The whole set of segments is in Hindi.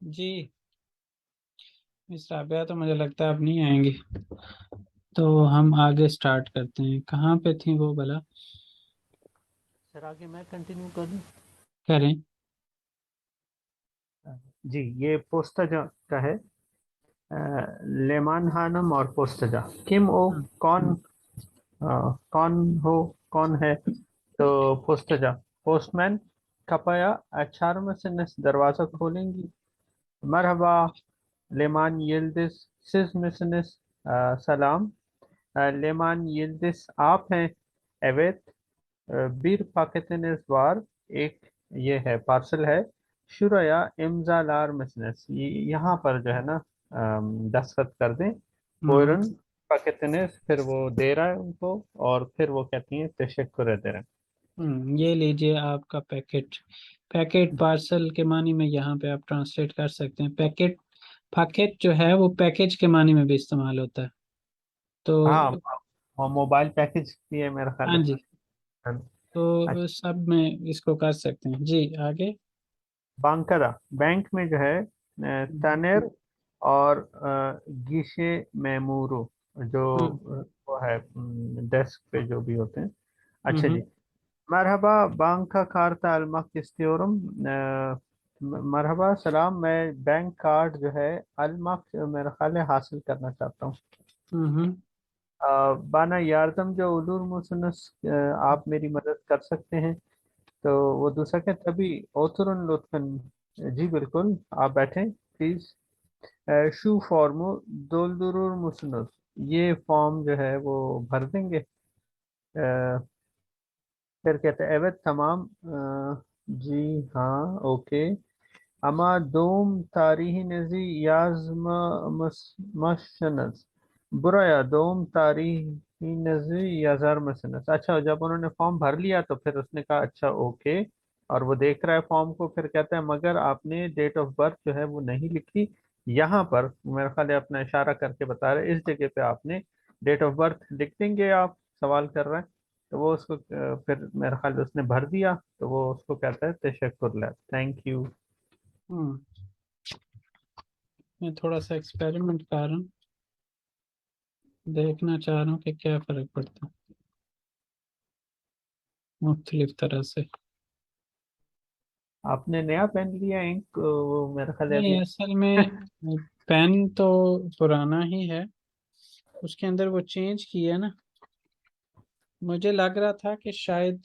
जी। मिस राबिया तो मुझे लगता है अब नहीं आएंगी। तो हम आगे स्टार्ट करते हैं। कहाँ पे थी वो भला? सर आगे मैं कंटिन्यू करूं? करें। जी, ये पोस्ताजा का है। लेमान हानम और पोस्ताजा किम ओ हम्म। कौन, कौन हो, कौन है? तो पोस्ताजा, पोस्टमैन कपाया अचार में से दरवाजा खोलेंगी। मरहबा लेमान यिल्दिज, सिज मिसनिस, सलाम। लेमान यिल्दिज आप हैं? Await bir paketiniz var। एक ये है, पार्सल है। शुरया इम्जालार मिसनस, यहाँ पर जो है ना, दस्तखत कर दें। हम्म। कोयरन पाकिस्तानिस, फिर वो दे रहा है उनको, और फिर वो कहती हैं तशक्कुर दे रहे हैं। ये लीजिए आपका पैकेट। पैकेट पार्सल के मानी में यहाँ पे आप ट्रांसलेट कर सकते हैं। पैकेट पैकेट जो है वो पैकेज के मानी में भी इस्तेमाल होता है। हाँ, तो और मोबाइल पैकेज भी है मेरा ख्याल हाँ है। जी। अच्छा, तो सब में इसको कर सकते हैं जी। आगे। बांकरा, बैंक में जो है, हम्म। तनेर और गिशे मेमूरो, जो हम्म। वो है डेस्क पे जो भी होते हैं। अच्छा हम्म। जी। मरहबा, बांका कार्ता अलमक इस्तियोरम। मरहबा, सलाम, मैं बैंक कार्ड जो है अलमक मेरा ख्याल है हासिल करना चाहता हूँ। हम्म। बाना यारदम जो उलूर मुसनस, आप मेरी मदद कर सकते हैं। तो वो दूसरा क्या, तभी ओतुरन लुत्फन, जी बिल्कुल, आप बैठें प्लीज। शू फॉर्मो दोलदुरुर मुसनस, ये फॉर्म जो है वो भर देंगे। फिर कहते हैं एवं तमाम, जी हाँ, ओके। अमा दोम तारीही नजी याज़ मशनस, बुराया दोम तारीही नजी याजार मसनस। अच्छा, जब उन्होंने फॉर्म भर लिया तो फिर उसने कहा अच्छा ओके, और वो देख रहा है फॉर्म को, फिर कहता है मगर आपने डेट ऑफ बर्थ जो है वो नहीं लिखी। यहाँ पर मेरा ख्याल है अपना इशारा करके बता रहे, इस जगह पे आपने डेट ऑफ बर्थ लिख देंगे आप, सवाल कर रहे हैं। तो वो उसको फिर मेरा ख्याल है उसने भर दिया, तो वो उसको कहता है तशक्कुर, थैंक यू। हम्म। मैं थोड़ा सा एक्सपेरिमेंट कर रहा हूँ। देखना चाह रहा हूँ कि क्या फर्क पड़ता है मुख्तलिफ तरह से। आपने नया पेन लिया, इंक वो मेरा ख्याल है नहीं, अभी। असल में पेन तो पुराना ही है। उसके अंदर वो चेंज किया ना। मुझे लग रहा था कि शायद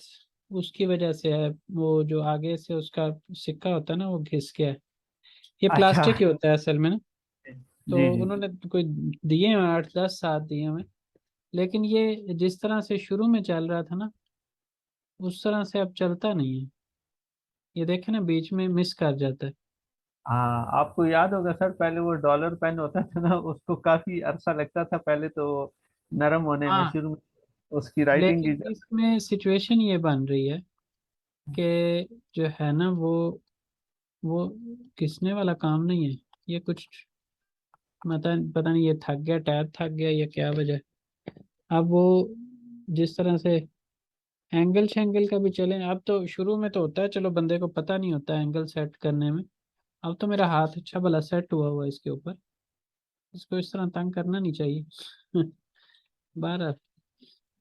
उसकी वजह से है। वो जो आगे से उसका सिक्का होता है ना, वो घिस गया है। ये अच्छा। प्लास्टिक ही होता है असल में ना। तो जी जी। उन्होंने कोई दिए हैं, 8-10 साथ दिए हमें। लेकिन ये जिस तरह से शुरू में चल रहा था ना, उस तरह से अब चलता नहीं है। ये देखे ना, बीच में मिस कर जाता है। हाँ, आपको याद होगा सर, पहले वो डॉलर पेन होता था ना, उसको काफी अरसा लगता था पहले तो नरम होने में, हाँ। शुरू में उसकी राइटिंग की। लेकिन इसमें सिचुएशन ये बन रही है कि जो है ना वो घिसने वाला काम नहीं है। ये कुछ पता नहीं, ये थक गया, टायर थक गया या क्या वजह। अब वो जिस तरह से एंगल शेंगल का भी चले। अब तो शुरू में तो होता है, चलो बंदे को पता नहीं होता एंगल सेट करने में। अब तो मेरा हाथ अच्छा भला सेट हुआ हुआ है इसके ऊपर। इसको इस तरह तंग करना नहीं चाहिए। 12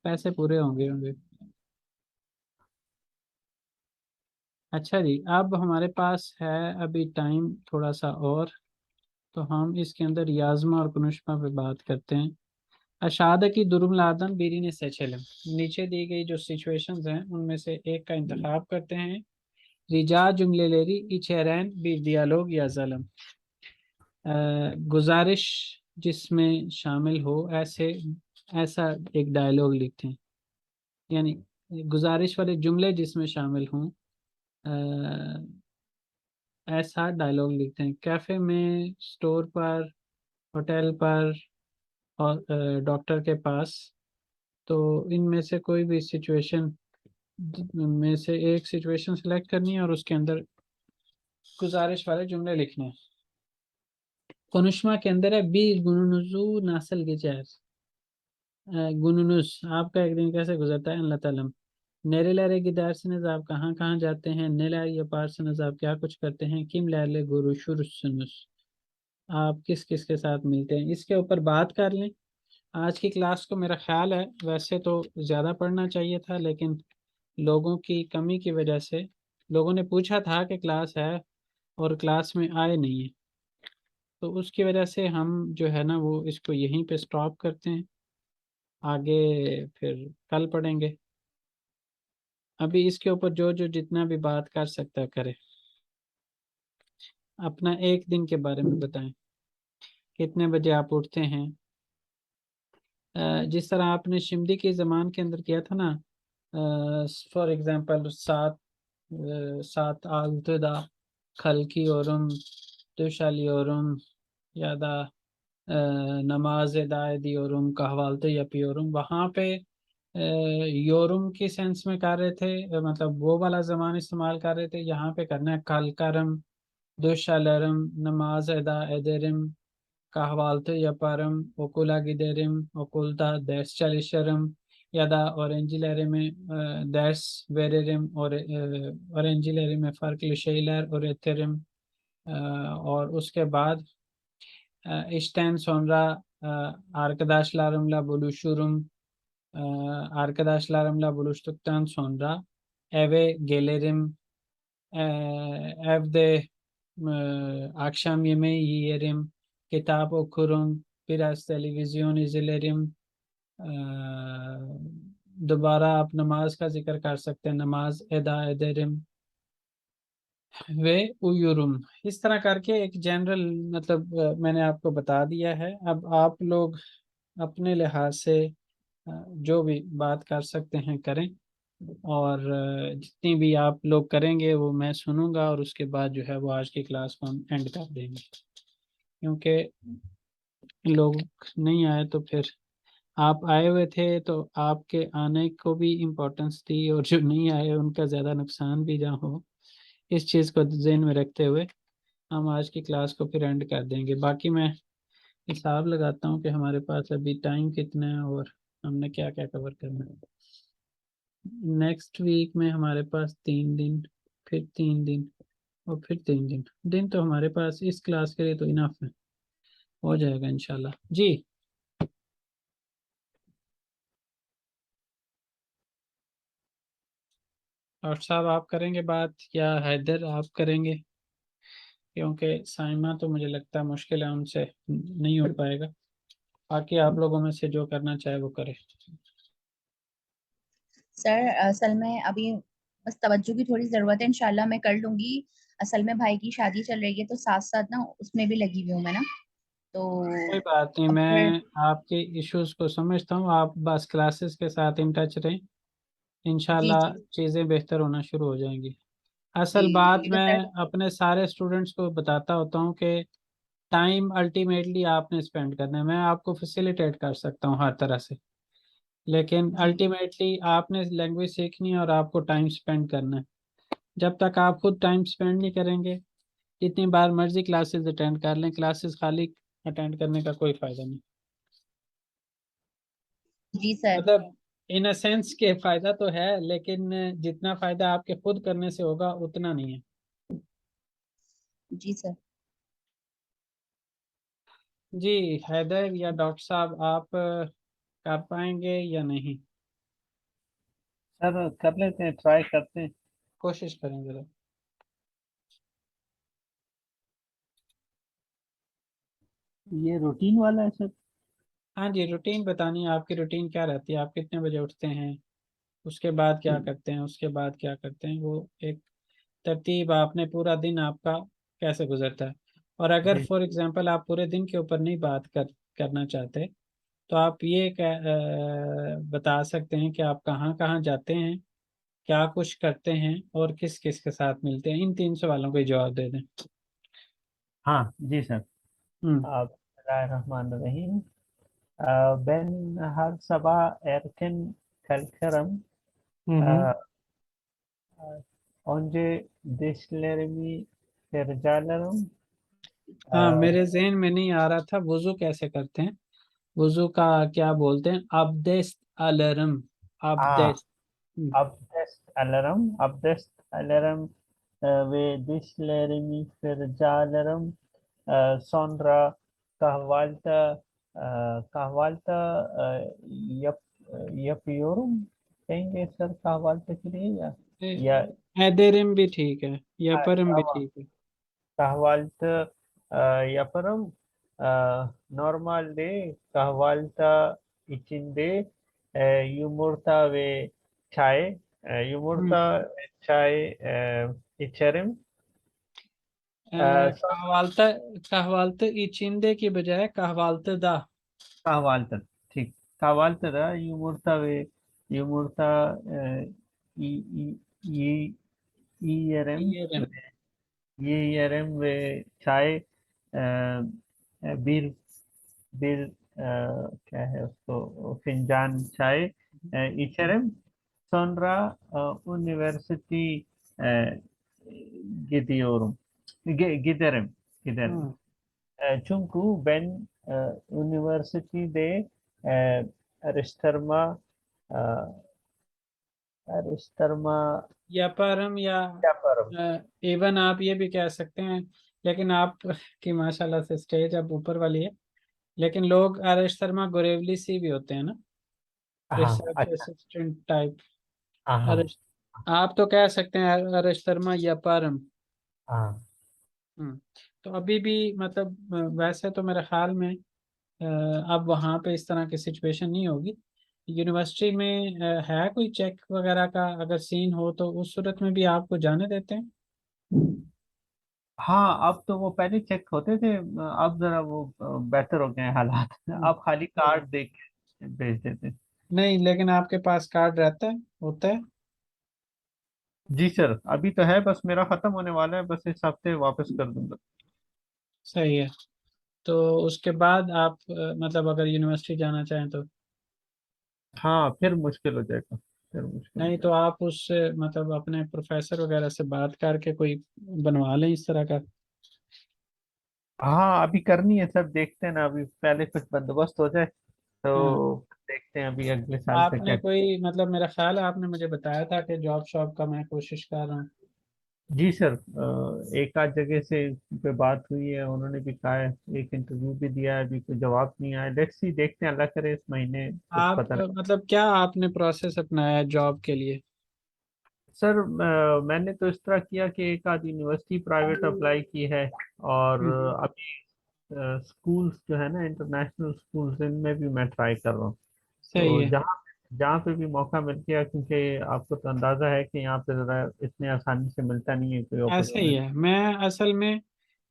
पैसे पूरे होंगे होंगे। अच्छा जी, अब हमारे पास है अभी टाइम थोड़ा सा और। तो हम इसके अंदर याजमा और कुनुष्मा पे बात करते हैं। अशादकी दुरुमलादन बीरी सेचलम। नीचे दी गई जो सिचुएशंस हैं उनमें से एक का इंतखाब करते हैं। रिजा जुमलेलेरी इचेरैन बी दियालोग या जलम। गुजारिश जिसमें शामिल हो ऐसे ऐसा एक डायलॉग लिखते हैं। यानी गुजारिश वाले जुमले जिसमें शामिल हों, ऐसा डायलॉग लिखते हैं। कैफे में, स्टोर पर, होटल पर, और डॉक्टर के पास। तो इनमें से कोई भी सिचुएशन में से एक सिचुएशन सेलेक्ट करनी है और उसके अंदर गुजारिश वाले जुमले लिखने हैं। कनुष्मा के अंदर है बी गुनुनुजू नासल के चेहर। गुनुनुस, आपका एक दिन कैसे गुजरता है अल्लाह तालम। नेरेलरे गिदारसनज आप कहाँ कहाँ जाते हैं, नेलर या पार्सनज आप क्या कुछ करते हैं, किम लैले गुरुशुरसुनुस आप किस किस के साथ मिलते हैं, इसके ऊपर बात कर लें। आज की क्लास को मेरा ख्याल है वैसे तो ज़्यादा पढ़ना चाहिए था, लेकिन लोगों की कमी की वजह से, लोगों ने पूछा था कि क्लास है और क्लास में आए नहीं है, तो उसकी वजह से हम जो है ना वो इसको यहीं पे स्टॉप करते हैं, आगे फिर कल पढ़ेंगे। अभी इसके ऊपर जो जो जितना भी बात कर सकता है करे। अपना एक दिन के बारे में बताएं, कितने बजे आप उठते हैं। जिस तरह आपने शिमदी के ज़मान के अंदर किया था ना, फॉर एग्जांपल सात आल्तदा खलकी औरम तुशाली औरम यादा नमाज दायदी औरम कहवालते यपी औरम, वहाँ पे योरुम की सेंस में कर रहे थे, मतलब वो वाला ज़मान इस्तेमाल कर रहे थे। यहाँ पे करना है कल करम दुशालरम नमाज अदा एदरम kahvaltı yaparım, okula giderim, okulda ders çalışırım ya da öğrencilerime ders veririm, öğrencilerime farklı şeyler öğretirim. और उसके बाद işten sonra arkadaşlarımla buluşurum. Arkadaşlarımla buluştuktan sonra eve gelirim. Evde akşam yemeği yerim, kitap okurum, biraz televizyon izlerim. अ, दोबारा आप नमाज का जिक्र कर सकते हैं, नमाज एदा एदरिम वे उयुरुम। इस तरह करके एक जनरल मतलब मैंने आपको बता दिया है। अब आप लोग अपने लिहाज से जो भी बात कर सकते हैं करें, और जितनी भी आप लोग करेंगे वो मैं सुनूंगा, और उसके बाद जो है वो आज की क्लास को हम एंड कर देंगे, क्योंकि लोग नहीं आए तो फिर आप आए हुए थे तो आपके आने को भी इम्पोर्टेंस दी, और जो नहीं आए उनका ज़्यादा नुकसान भी ना हो, इस चीज़ को ध्यान में रखते हुए हम आज की क्लास को फिर एंड कर देंगे। बाकी मैं हिसाब लगाता हूँ कि हमारे पास अभी टाइम कितना है और हमने क्या क्या कवर करना है। नेक्स्ट वीक में हमारे पास 3 दिन, फिर 3 दिन, और फिर 3 दिन। दिन तो हमारे पास इस क्लास के लिए तो इनफ है, हो जाएगा इंशाल्लाह जी। और साहब आप करेंगे बात या हैदर आप करेंगे, क्योंकि साइमा तो मुझे लगता है मुश्किल है, उनसे नहीं हो पाएगा। बाकी आप लोगों में से जो करना चाहे वो करे। सर असल में अभी बस तवज्जो की थोड़ी ज़रूरत है, इंशाल्लाह मैं कर लूँगी। असल में भाई की शादी चल रही है तो साथ-साथ ना उसमें भी लगी हुई हूँ मैं ना, तो कोई बात नहीं, अब फिर मैं आपके इश्यूज को समझता हूँ, आप बस क्लासेस के साथ इन टच रहें, जी, इंशाल्लाह जी, चीज़ें बेहतर होना शुरू हो जाएंगी। जी, असल बात जी, तो मैं सर अपने सारे स्टूडेंट्स को बताता होता हूँ कि टाइम अल्टीमेटली आपने स्पेंड करना है। मैं आपको फैसिलिटेट कर सकता हूँ हर तरह से, लेकिन जी, अल्टीमेटली आपने लैंग्वेज सीखनी है और आपको टाइम स्पेंड करना है। जब तक आप खुद टाइम स्पेंड नहीं करेंगे, जितनी बार मर्जी क्लासेस अटेंड कर लें, क्लासेस खाली अटेंड करने का कोई फायदा नहीं। जी सर, मतलब इन अ सेंस के फायदा तो है, लेकिन जितना फायदा आपके खुद करने से होगा उतना नहीं है। जी सर। जी हैदर या डॉक्टर साहब आप कर पाएंगे या नहीं, सर कर लेते हैं, ट्राई करते हैं। कोशिश करें जरा। ये रूटीन वाला है सर। हाँ जी, रूटीन बतानी है, आपकी रूटीन क्या रहती है, आप कितने बजे उठते हैं, उसके बाद क्या करते हैं, उसके बाद क्या करते हैं, वो एक तरतीब, आपने पूरा दिन आपका कैसे गुजरता है। और अगर जी फॉर एग्जांपल आप पूरे दिन के ऊपर नहीं बात करना चाहते, तो आप ये बता सकते हैं कि आप कहाँ कहाँ जाते हैं, क्या कुछ करते हैं, और किस किस के साथ मिलते हैं। इन 3 सवालों का ही जवाब दे दें। हाँ जी सर। हम्म। आप रहमान रहीम। Ben her sabah erken kalkarım. हम्म। Ee, Önce dişlerimi fırçalarım. हाँ, Ee, मेरे जहन में नहीं आ रहा था वुजू कैसे करते हैं, वुजू का क्या बोलते हैं, अब्देस्त अलरम, हाँ अब्देस्त। abdest alarm ve dişlerimi fırçalarım. Sonra kahvaltı yap, yapıyorum. Kहेंगे सर kahvaltı के लिए या एदेरिम भी ठीक है, यापरम भी tamam. ठीक है। Kahvaltı yaparım. E, Normalde kahvaltı içinde yumurta ve çay, हम्म। yumurta ve çay içerim. Sonra कहवालता, कहवालता इचिंदे की बजाय कहवालता दा। kahvaltı. Tik. Kahvaltı da yumurta y- y- y- yiyelim ये रम। yiyelim ve çay e, bir bir क्या है उसको फिंजान चाय içerim. Sonra üniversite e, gidiyorum. Giderim. Giderim. हम्म। Çünkü ben üniversitede e, araştırma e, araştırma यापरम या yaparım. इवन आप ये भी कह सकते हैं, लेकिन आप की माशाल्लाह से स्टेज अब ऊपर वाली है। लेकिन लोग आरएस शर्मा गोरेवली सी भी होते हैं ना, हाँ रिसर्च अच्छा असिस्टेंट टाइप। हाँ आरएस, आप तो कह सकते हैं आरएस शर्मा या परम। हाँ हम्म। तो अभी भी मतलब वैसे तो मेरे ख्याल में अब वहाँ पे इस तरह की सिचुएशन नहीं होगी। यूनिवर्सिटी में है कोई चेक वगैरह का अगर सीन हो तो उस सूरत में भी आपको जाने देते हैं? हाँ अब तो वो पहले चेक होते थे अब जरा वो बेहतर हो गए हैं हालात हम्म। अब खाली कार्ड देख के भेज देते हैं। नहीं, लेकिन आपके पास कार्ड रहता है, होता है? जी सर अभी तो है बस मेरा खत्म होने वाला है बस इस हफ्ते वापस कर दूंगा। सही है। तो उसके बाद आप मतलब अगर यूनिवर्सिटी जाना चाहें तो? हाँ फिर मुश्किल हो जाएगा फिर मुश्किल हो नहीं तो जाएगा। आप उस मतलब अपने प्रोफेसर वगैरह से बात करके कोई बनवा लें इस तरह का। हाँ अभी करनी है सर देखते हैं ना अभी पहले कुछ बंदोबस्त हो जाए हाँ। तो देखते हैं अभी अगले साल से आपने क्या। कोई मतलब मेरा ख्याल है आपने मुझे बताया था कि जॉब शॉप का मैं कोशिश कर रहा हूँ। जी सर एक आध जगह से पे बात हुई है उन्होंने भी कहा है एक इंटरव्यू भी दिया है अभी कोई जवाब नहीं आया लेट्स सी देखते हैं अल्लाह करे इस महीने कुछ आप पता लगे। मतलब क्या आपने प्रोसेस अपनाया है जॉब के लिए? सर मैंने तो इस तरह किया कि एक आध यूनिवर्सिटी प्राइवेट अप्लाई की है और हम्म। अभी स्कूल्स जो है ना इंटरनेशनल स्कूल्स इनमें भी मैं ट्राई कर रहा हूँ। सही तो है। जहाँ जहाँ पे भी मौका मिल गया क्योंकि आपको तो अंदाजा है कि यहाँ पे ज़रा इतने आसानी से मिलता नहीं है कोई ऐसे ही अपॉर्चुनिटी। है। मैं असल में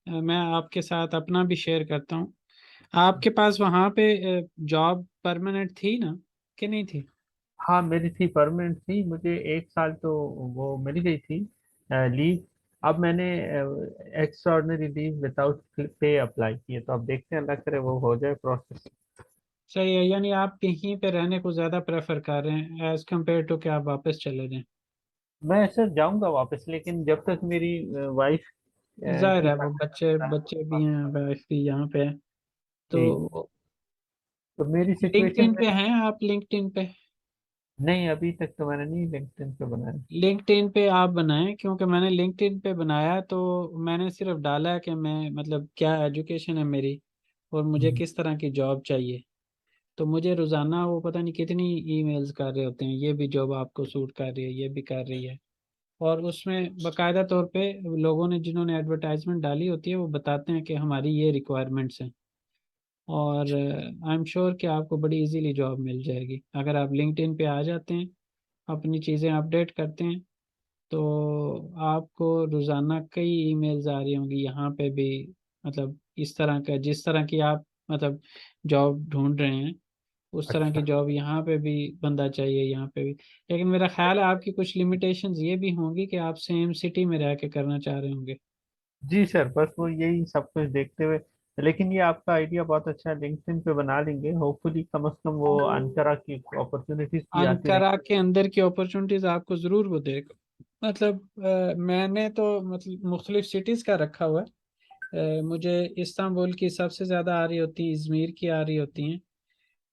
मैं आपके साथ अपना भी शेयर करता हूँ। आपके पास वहाँ पे जॉब परमानेंट थी ना, कि नहीं थी? हाँ मेरी थी परमानेंट थी मुझे एक साल तो वो मिल गई थी लीव। अब मैंने extraordinary leave without pay apply की है तो अब देखते हैं अल्लाह करे वो हो जाए प्रोसेस। सही है, यानी आप कहीं पे रहने को ज़्यादा प्रेफर कर रहे हैं एज कम्पेयर टू कि आप वापस चले जाएं। मैं सर जाऊंगा वापस लेकिन जब तक मेरी वाइफ जाहिर की है, वो बच्चे बात बच्चे भी हैं, वाइफ भी यहाँ पे है। जी तो तो मेरी सिचुएशन लिंक्डइन में पे हैं आप? लिंक्डइन पे, नहीं अभी तक तो मैंने नहीं लिंक्डइन पे बनाया। लिंक्डइन पे आप बनाएं, क्योंकि मैंने लिंक्डइन पे बनाया तो मैंने सिर्फ डाला है कि मैं मतलब क्या एजुकेशन है मेरी और मुझे हम्म। किस तरह की जॉब चाहिए। तो मुझे रोजाना वो पता नहीं कितनी ईमेल्स कर रहे होते हैं, ये भी जॉब आपको सूट कर रही है, ये भी कर रही है। और उसमें बकायदा तौर पे लोगों ने जिन्होंने एडवर्टाइजमेंट डाली होती है वो बताते हैं कि हमारी ये रिक्वायरमेंट्स हैं। और आई एम श्योर कि आपको बड़ी इजीली जॉब मिल जाएगी अगर आप लिंक्डइन पे आ जाते हैं, अपनी चीज़ें अपडेट करते हैं। तो आपको रोज़ाना कई ईमेल्स आ रही होंगी यहाँ पे भी, मतलब इस तरह का जिस तरह की आप मतलब जॉब ढूंढ रहे हैं उस तरह की अच्छा जॉब यहाँ पे भी बंदा चाहिए, यहाँ पे भी। लेकिन मेरा ख्याल है आपकी कुछ लिमिटेशंस ये भी होंगी कि आप सेम सिटी में रह के करना चाह रहे होंगे। जी सर बस वो यही सब कुछ देखते हुए लेकिन ये आपका आइडिया बहुत अच्छा है लिंक्डइन पे बना लेंगे होपफुली कम से कम वो अनकरा की अपॉर्चुनिटीज भी आती अंकारा रहेंगी। के अंदर की अपॉर्चुनिटीज आपको ज़रूर वो देगा। मतलब मैंने तो मतलब मुख्तलिफ सिटीज़ का रखा हुआ है। मुझे इस्तांबुल की सबसे ज़्यादा आ रही होती हैं, इज़मीर की आ रही होती हैं,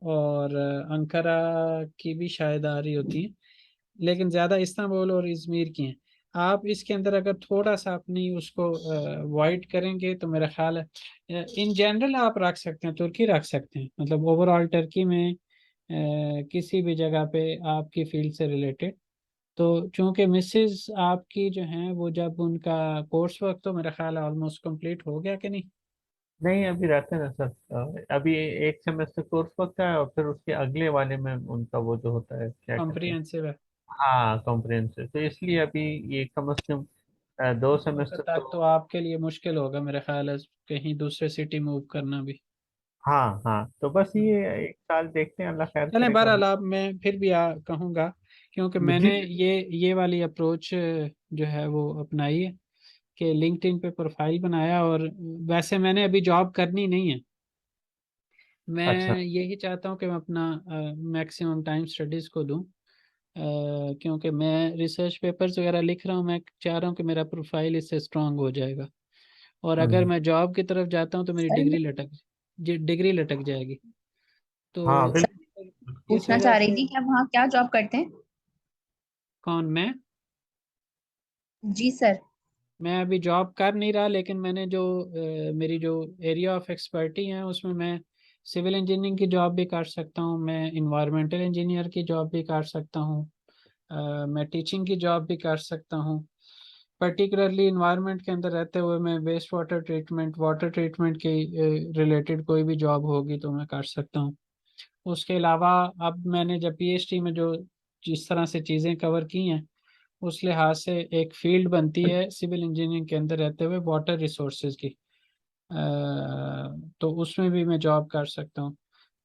और अंकारा की भी शायद आ रही होती हैं। लेकिन ज़्यादा इस्तांबुल और इजमीर की हैं। आप इसके अंदर अगर थोड़ा सा अपनी उसको अवॉइड करेंगे तो मेरा ख्याल है इन जनरल आप रख सकते हैं, तुर्की रख सकते हैं, मतलब ओवरऑल टर्की में किसी भी जगह पे आपकी फील्ड से रिलेटेड। तो चूंकि मिसेस आपकी जो हैं वो जब उनका कोर्स वर्क तो मेरा ख्याल है ऑलमोस्ट कंप्लीट हो गया कि नहीं? नहीं, अभी रहते हैं ना सर। अभी एक सेमेस्टर कोर्स पक्का है और फिर उसके अगले वाले में उनका वो जो होता है क्या कहते हैं। कॉम्प्रिहेंसिव है। हाँ, कॉम्प्रिहेंसिव। तो इसलिए अभी ये कम से कम 2 सेमेस्टर तक तो। तो आपके लिए मुश्किल होगा मेरा ख्याल है कहीं दूसरे सिटी मूव करना भी। हाँ हाँ, तो बस ये 1 साल देखते हैं, अल्लाह खैर चलें, करेगा। बहरहाल आप मैं फिर भी कहूँगा, क्योंकि मुझे मैंने ये वाली अप्रोच जो है वो अपनाई है कि लिंक्डइन पे प्रोफाइल बनाया, और वैसे मैंने अभी जॉब करनी नहीं है। अच्छा। मैं यही चाहता हूँ कि मैं अपना मैक्सिमम टाइम स्टडीज़ को दूँ, क्योंकि मैं रिसर्च पेपर्स वगैरह लिख रहा हूँ। मैं चाह रहा हूँ कि मेरा प्रोफाइल इससे स्ट्रांग हो जाएगा, और अगर हम्म। मैं जॉब की तरफ जाता हूँ तो मेरी सर, डिग्री लटक जाएगी। हाँ, तो सर बिल्कुल। इस पूछना वजह चाह रही से। थी कि आप वहाँ क्या जॉब करते हैं? कौन, मैं? जी सर। मैं अभी जॉब कर नहीं रहा, लेकिन मैंने जो मेरी जो एरिया ऑफ एक्सपर्टी है उसमें मैं सिविल इंजीनियरिंग की जॉब भी कर सकता हूँ, मैं इन्वायरमेंटल इंजीनियर की जॉब भी कर सकता हूँ, मैं टीचिंग की जॉब भी कर सकता हूँ। पर्टिकुलरली इन्वायरमेंट के अंदर रहते हुए मैं वेस्ट वाटर ट्रीटमेंट के रिलेटेड कोई भी जॉब होगी तो मैं कर सकता हूँ। उसके अलावा अब मैंने जब पीएचडी में जो जिस तरह से चीज़ें कवर की हैं, उस लिहाज से एक फील्ड बनती है सिविल इंजीनियरिंग के अंदर रहते हुए वाटर रिसोर्सेज की, तो उसमें भी मैं जॉब कर सकता हूँ।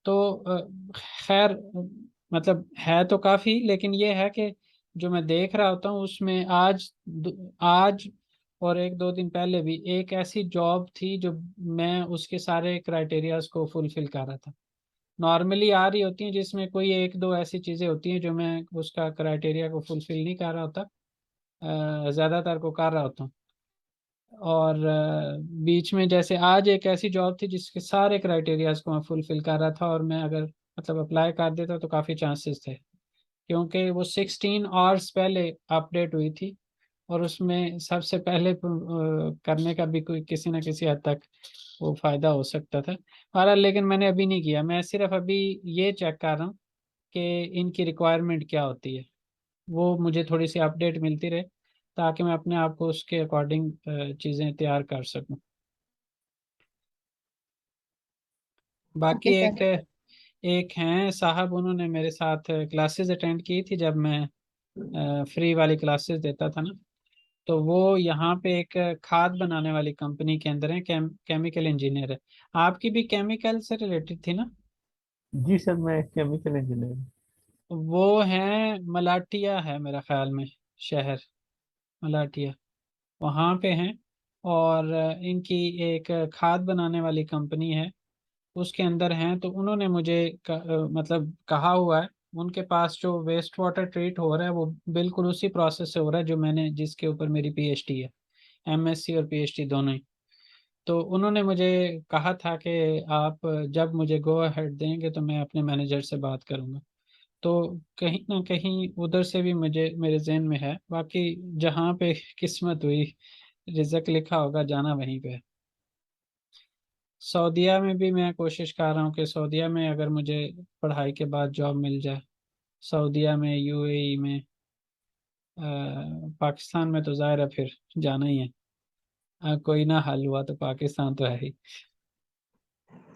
तो खैर, मतलब है तो काफ़ी, लेकिन ये है कि जो मैं देख रहा होता हूँ उसमें आज और एक दो दिन पहले भी एक ऐसी जॉब थी जो मैं उसके सारे क्राइटेरियाज को फुलफिल कर रहा था। नॉर्मली आ रही होती हैं जिसमें कोई एक दो ऐसी चीज़ें होती हैं जो मैं उसका क्राइटेरिया को फुलफिल नहीं कर रहा होता, ज़्यादातर को कर रहा होता हूँ। और बीच में जैसे आज एक ऐसी जॉब थी जिसके सारे क्राइटेरियाज को मैं फुलफिल कर रहा था, और मैं अगर मतलब अप्लाई कर देता तो काफ़ी चांसेस थे, क्योंकि वो 16 आवर्स पहले अपडेट हुई थी, और उसमें सबसे पहले करने का भी कोई किसी न किसी हद तक वो फायदा हो सकता था। और लेकिन मैंने अभी नहीं किया, मैं सिर्फ अभी ये चेक कर रहा हूँ कि इनकी रिक्वायरमेंट क्या होती है, वो मुझे थोड़ी सी अपडेट मिलती रहे ताकि मैं अपने आप को उसके अकॉर्डिंग चीज़ें तैयार कर सकूं। बाकी ओके एक सर। एक हैं साहब, उन्होंने मेरे साथ क्लासेस अटेंड की थी जब मैं फ्री वाली क्लासेस देता था ना। तो वो यहाँ पे एक खाद बनाने वाली कंपनी के अंदर है, केमिकल इंजीनियर है। आपकी भी केमिकल से रिलेटेड थी ना? जी सर, मैं केमिकल इंजीनियर। वो हैं मलाटिया है मेरा ख्याल में, शहर मलाटिया, वहाँ पे हैं। और इनकी एक खाद बनाने वाली कंपनी है, उसके अंदर हैं। तो उन्होंने मुझे मतलब कहा हुआ है, उनके पास जो वेस्ट वाटर ट्रीट हो रहा है वो बिल्कुल उसी प्रोसेस से हो रहा है जो मैंने जिसके ऊपर मेरी पीएचडी है, एमएससी और पीएचडी दोनों ही। तो उन्होंने मुझे कहा था कि आप जब मुझे गो अहेड देंगे तो मैं अपने मैनेजर से बात करूंगा। तो कहीं ना कहीं उधर से भी मुझे मेरे जहन में है, बाकी जहाँ पे किस्मत हुई, रिजक लिखा होगा, जाना वहीं पे है। सऊदीया में भी मैं कोशिश कर रहा हूँ कि सऊदीया में अगर मुझे पढ़ाई के बाद जॉब मिल जाए, सऊदीया में, यूएई में, पाकिस्तान में तो ज़ाहिर है फिर जाना ही है। कोई ना हल हुआ तो पाकिस्तान तो है ही।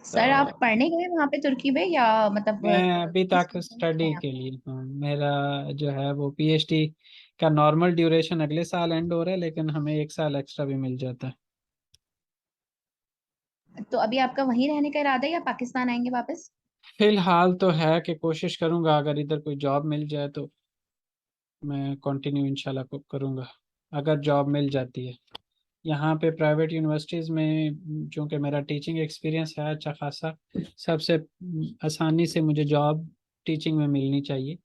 सर आप तो पढ़ने गए वहाँ पे तुर्की में, या मतलब मैं अभी किस तक रीजन से स्टडी गए आप? के लिए हूँ, मेरा जो है वो पीएचडी का नॉर्मल ड्यूरेशन अगले साल एंड हो रहा है, लेकिन हमें एक साल एक्स्ट्रा भी मिल जाता है। तो अभी आपका वहीं रहने का इरादा है या पाकिस्तान आएंगे वापस? फिलहाल तो है कि कोशिश करूंगा अगर इधर कोई जॉब मिल जाए तो मैं कंटिन्यू इंशाल्लाह को करूंगा, अगर जॉब मिल जाती है। यहाँ पे प्राइवेट यूनिवर्सिटीज़ में चूँकि मेरा टीचिंग एक्सपीरियंस है अच्छा खासा, सबसे आसानी से मुझे जॉब टीचिंग में मिलनी चाहिए।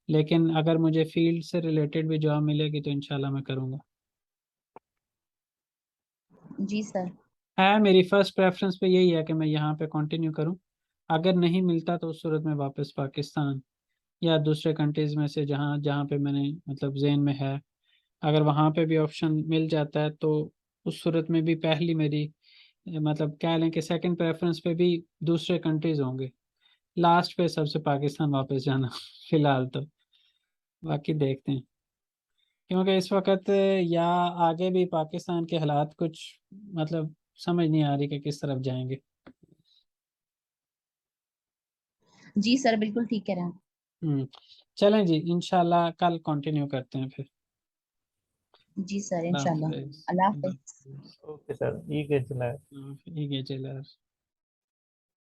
लेकिन अगर मुझे फील्ड से रिलेटेड भी जॉब मिलेगी तो इंशाल्लाह मैं करूँगा। जी सर। है मेरी फर्स्ट प्रेफरेंस पे यही है कि मैं यहाँ पे कंटिन्यू करूँ, अगर नहीं मिलता तो उस सूरत में वापस पाकिस्तान, या दूसरे कंट्रीज़ में से जहाँ जहाँ पे मैंने मतलब जेन में है, अगर वहाँ पे भी ऑप्शन मिल जाता है तो उस सूरत में भी पहली मेरी मतलब कह लें कि सेकंड प्रेफरेंस पे भी दूसरे कंट्रीज होंगे, लास्ट पे सबसे पाकिस्तान वापस जाना फिलहाल तो। बाकी देखते हैं, क्योंकि इस वक्त या आगे भी पाकिस्तान के हालात कुछ मतलब समझ नहीं आ रही कि किस तरफ जाएंगे। जी सर, बिल्कुल ठीक कह रहे हैं। चलें जी, इंशाल्लाह कल कंटिन्यू करते हैं फिर। जी सर, अल्लाह इंशाल्लाह। हाफिज़। अल्लाह अल्लाह हाफिज। हाफिज़। ओके सर, ठीक है, चला ठीक है चलो।